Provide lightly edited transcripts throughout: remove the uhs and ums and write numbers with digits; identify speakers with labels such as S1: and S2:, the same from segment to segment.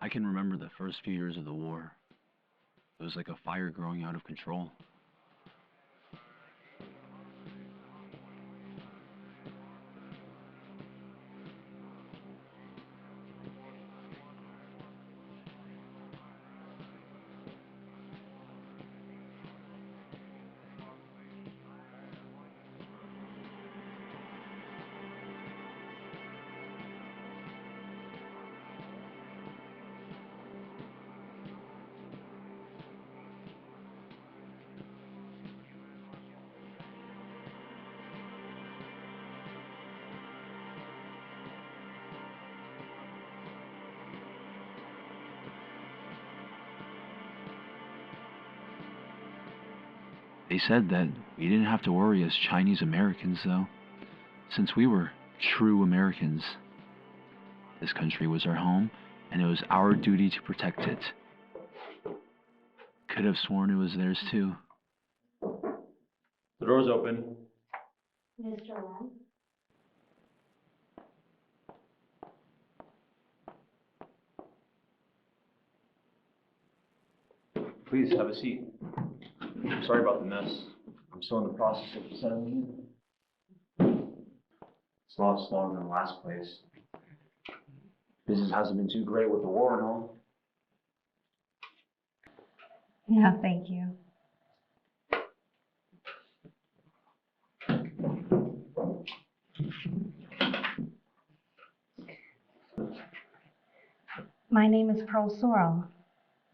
S1: I can remember the first few years of the war. It was like a fire growing out of control. They said that we didn't have to worry as Chinese Americans, though, since we were true Americans. This country was our home, and it was our duty to protect it. Could have sworn it was theirs, too.
S2: The door's open.
S3: Mr. Lam?
S2: Please have a seat. Sorry about the mess. I'm still in the process of settling in. It's a lot smaller than the last place. Business hasn't been too great with the war and all.
S3: No, thank you. My name is Pearl Sorrell.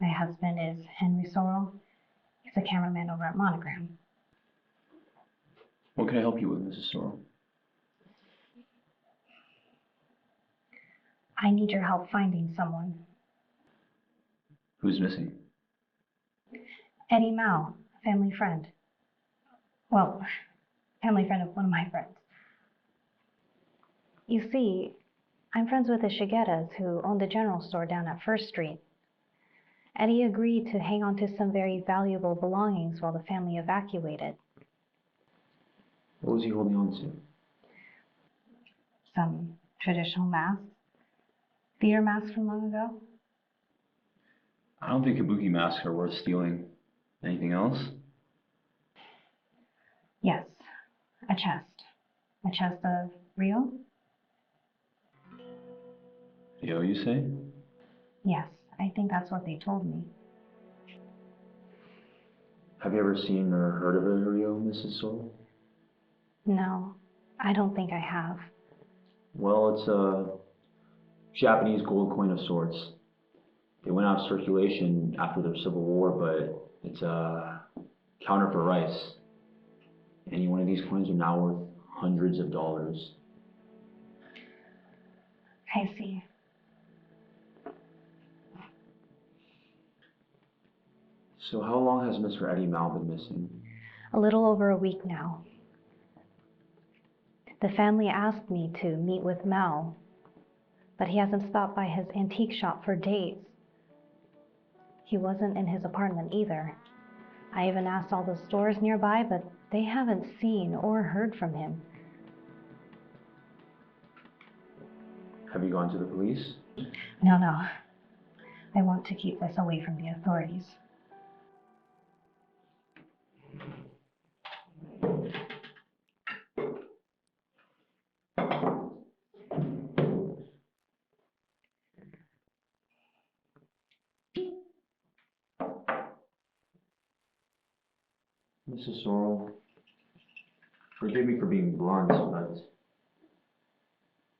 S3: My husband is Henry Sorrell. He's a cameraman over at Monogram.
S2: What can I help you with, Mrs. Sorrell?
S3: I need your help finding someone.
S2: Who's missing?
S3: Eddie Mao, a family friend. Well, family friend of one of my friends. You see, I'm friends with the Shigetas who own the general store down at First Street. Eddie agreed to hang on to some very valuable belongings while the family evacuated.
S2: What was he holding on to?
S3: Some traditional masks. Theater masks from long ago.
S2: I don't think kabuki masks are worth stealing. Anything else?
S3: Yes, a chest. A chest of Ryou?
S2: Yo, you say?
S3: Yes, I think that's what they told me.
S2: Have you ever seen or heard of a Ryou, Mrs. Sorrell?
S3: No, I don't think I have.
S2: Well, it's a Japanese gold coin of sorts. They went out of circulation after the Civil War, but it's a counter for rice. Any one of these coins are now worth hundreds of dollars.
S3: I see.
S2: So how long has Mr. Eddie Mao been missing?
S3: A little over a week now. The family asked me to meet with Mao, but he hasn't stopped by his antique shop for days. He wasn't in his apartment either. I even asked all the stores nearby, but they haven't seen or heard from him.
S2: Have you gone to the police?
S3: No. I want to keep this away from the authorities.
S2: Mrs. Sorrell, forgive me for being blunt, but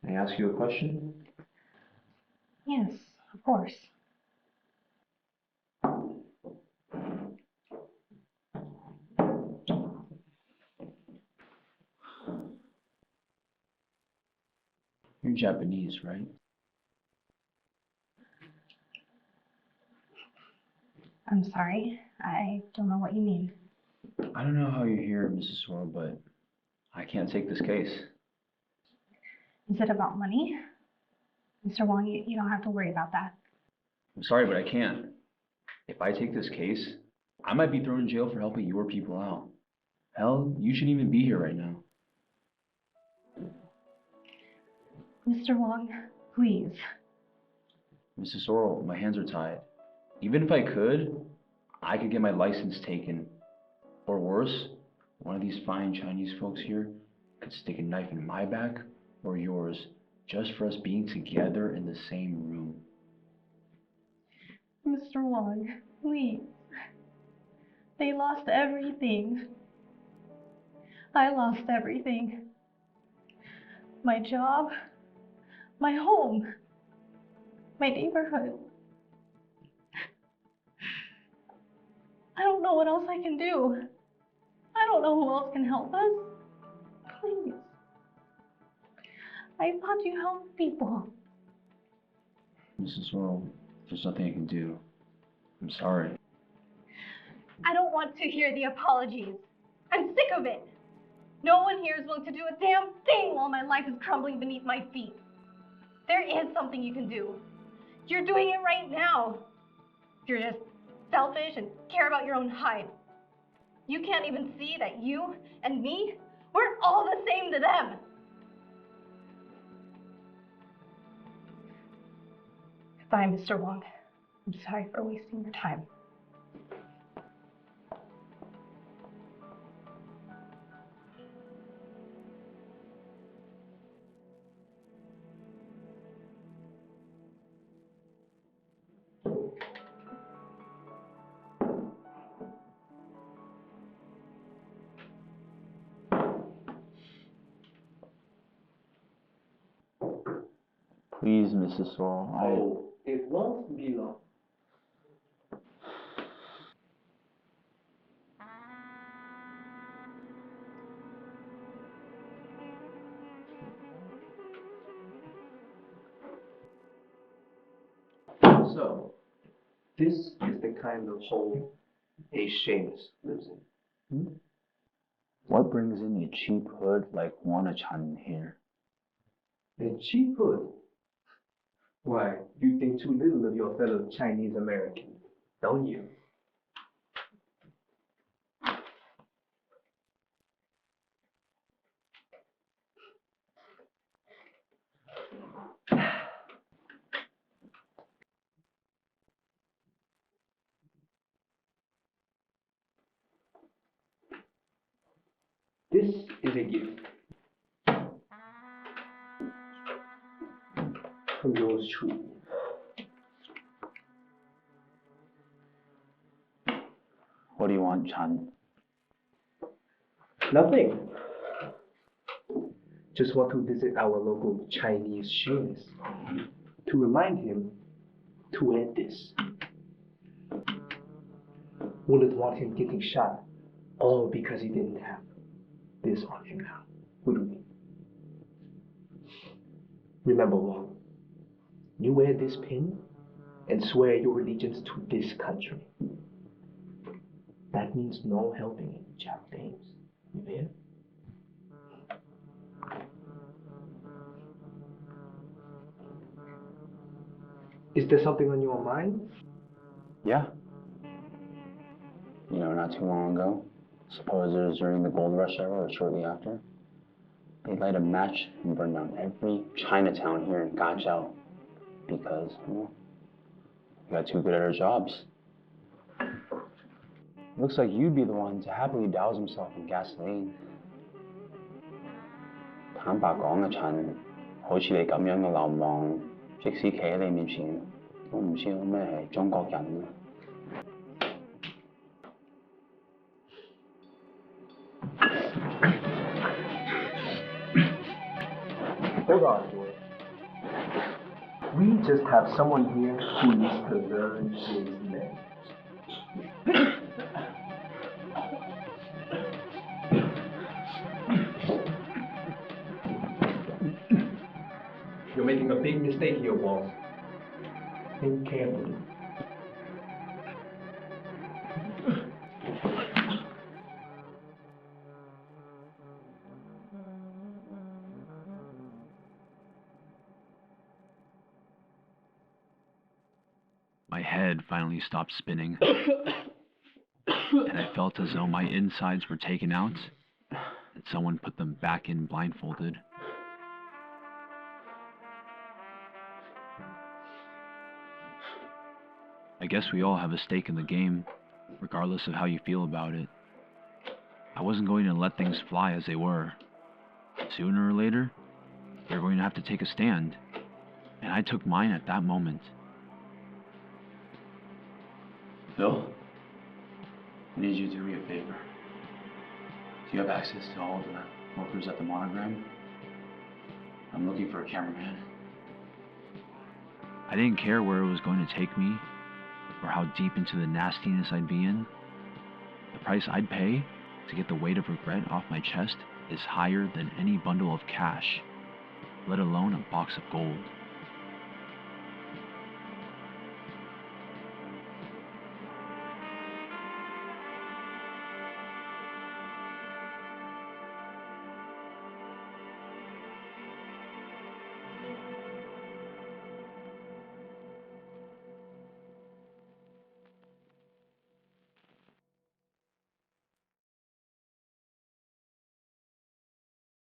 S2: may I ask you a question?
S3: Yes, of course.
S2: You're Japanese, right?
S3: I'm sorry. I don't know what you mean.
S2: I don't know how you're here, Mrs. Sorrell, but I can't take this case.
S3: Is it about money? Mr. Wong, you don't have to worry about that.
S2: I'm sorry, but I can't. If I take this case, I might be thrown in jail for helping your people out. Hell, you shouldn't even be here right now.
S3: Mr. Wong, please.
S2: Mrs. Sorrell, my hands are tied. Even if I could get my license taken. Or worse, one of these fine Chinese folks here could stick a knife in my back or yours just for us being together in the same room.
S4: Mr. Wong, please. They lost everything. I lost everything. My job, my home, my neighborhood. I don't know what else I can do. I don't know who else can help us. Please. I thought you helped people.
S2: Mrs. Sorrell, there's nothing I can do. I'm sorry.
S4: I don't want to hear the apologies. I'm sick of it. No one here is willing to do a damn thing while my life is crumbling beneath my feet. There is something you can do. You're doing it right now. You're just selfish and care about your own hide. You can't even see that you and me, we're all the same to them. Bye, Mr. Wong. I'm sorry for wasting your time.
S2: Please, Mrs. Sorrell,
S5: Oh, it won't be long. So, this is the kind of home a Seamus lives in.
S2: What brings in a cheap hood like Wanachan here?
S5: A cheap hood? Why, you think too little of your fellow Chinese Americans, don't you? This is a gift from yours truly.
S2: What do you want, Chan?
S5: Nothing. Just want to visit our local Chinese Seamus to remind him to end this. Wouldn't want him getting shot all because he didn't have this on him now, would we? Remember, Wong, you wear this pin and swear your allegiance to this country. That means no helping in Jack Dames. You hear? Is there something on your mind?
S2: Yeah. You know, not too long ago, suppose it was during the gold rush era or shortly after, they light a match and burn down every Chinatown here in Gachao because, well, we got too good at our jobs. Looks like you'd be the one to happily douse himself in gasoline. 坦白講啊，陳，好似你咁樣嘅流氓，即使企喺你面前，都唔知道咩係中國人啊。
S5: Hold on, George. We just have someone here who needs to learn his name. You're making a big mistake here, Wong. Think carefully.
S1: My head finally stopped spinning, and I felt as though my insides were taken out, and someone put them back in blindfolded. I guess we all have a stake in the game, regardless of how you feel about it. I wasn't going to let things fly as they were. Sooner or later, they were going to have to take a stand, and I took mine at that moment. Phil, I need you to do me a favor. Do you have access to all the workers at the monogram? I'm looking for a cameraman. I didn't care where it was going to take me, or how deep into the nastiness I'd be in. The price I'd pay to get the weight of regret off my chest is higher than any bundle of cash, let alone a box of gold.